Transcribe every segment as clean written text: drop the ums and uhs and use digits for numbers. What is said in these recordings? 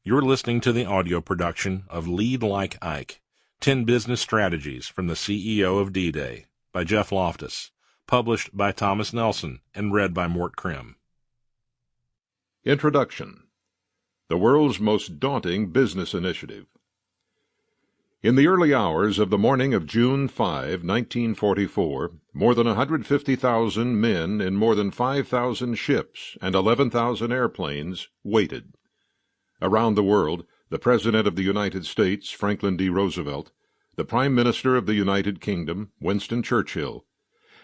You're listening to the audio production of Lead Like Ike, 10 Business Strategies from the CEO of D-Day by Geoff Loftus, published by Thomas Nelson and read by Mort Crim. Introduction. The world's most daunting business initiative. In the early hours of the morning of June 5, 1944, more than 150,000 men in more than 5,000 ships and 11,000 airplanes waited. Around the world, the President of the United States, Franklin D. Roosevelt, the Prime Minister of the United Kingdom, Winston Churchill,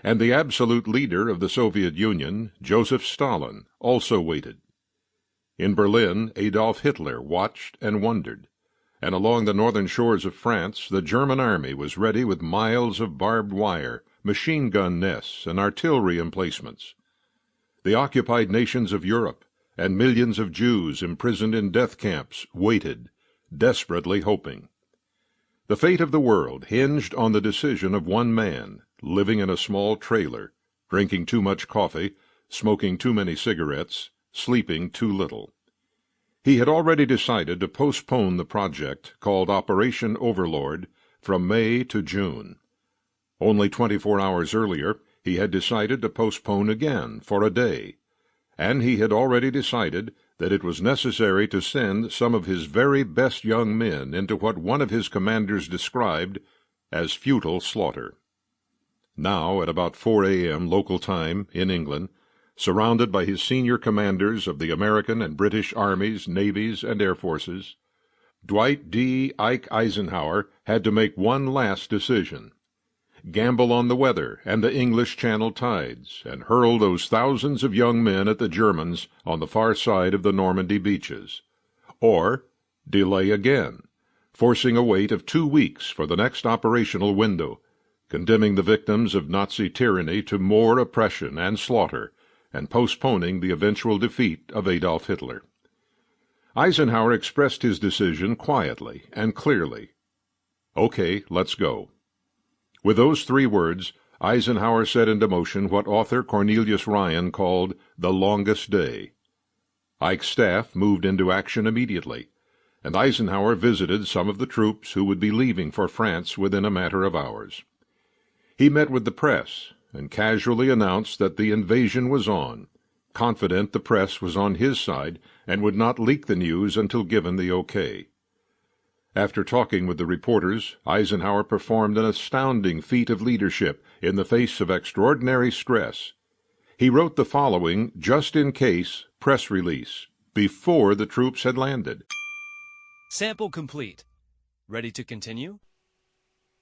and the absolute leader of the Soviet Union, Joseph Stalin, also waited. In Berlin, Adolf Hitler watched and wondered, and along the northern shores of France, the German army was ready with miles of barbed wire, machine gun nests, and artillery emplacements. The occupied nations of Europe and millions of Jews imprisoned in death camps waited, desperately hoping. The fate of the world hinged on the decision of one man, living in a small trailer, drinking too much coffee, smoking too many cigarettes, sleeping too little. He had already decided to postpone the project, called Operation Overlord, from May to June. Only 24 hours earlier, he had decided to postpone again for a day, and he had already decided that it was necessary to send some of his very best young men into what one of his commanders described as futile slaughter. Now, at about 4 a.m. local time in England, surrounded by his senior commanders of the American and British armies, navies, and air forces, Dwight D. Ike Eisenhower had to make one last decision: gamble on the weather and the English Channel tides, and hurl those thousands of young men at the Germans on the far side of the Normandy beaches, or delay again, forcing a wait of 2 weeks for the next operational window, condemning the victims of Nazi tyranny to more oppression and slaughter, and postponing the eventual defeat of Adolf Hitler. Eisenhower expressed his decision quietly and clearly. "Okay, let's go." With those 3 words, Eisenhower set into motion what author Cornelius Ryan called the longest day. Ike's staff moved into action immediately, and Eisenhower visited some of the troops who would be leaving for France within a matter of hours. He met with the press and casually announced that the invasion was on, confident the press was on his side and would not leak the news until given the okay. After talking with the reporters, Eisenhower performed an astounding feat of leadership in the face of extraordinary stress. He wrote the following just-in-case press release before the troops had landed. Sample complete. Ready to continue?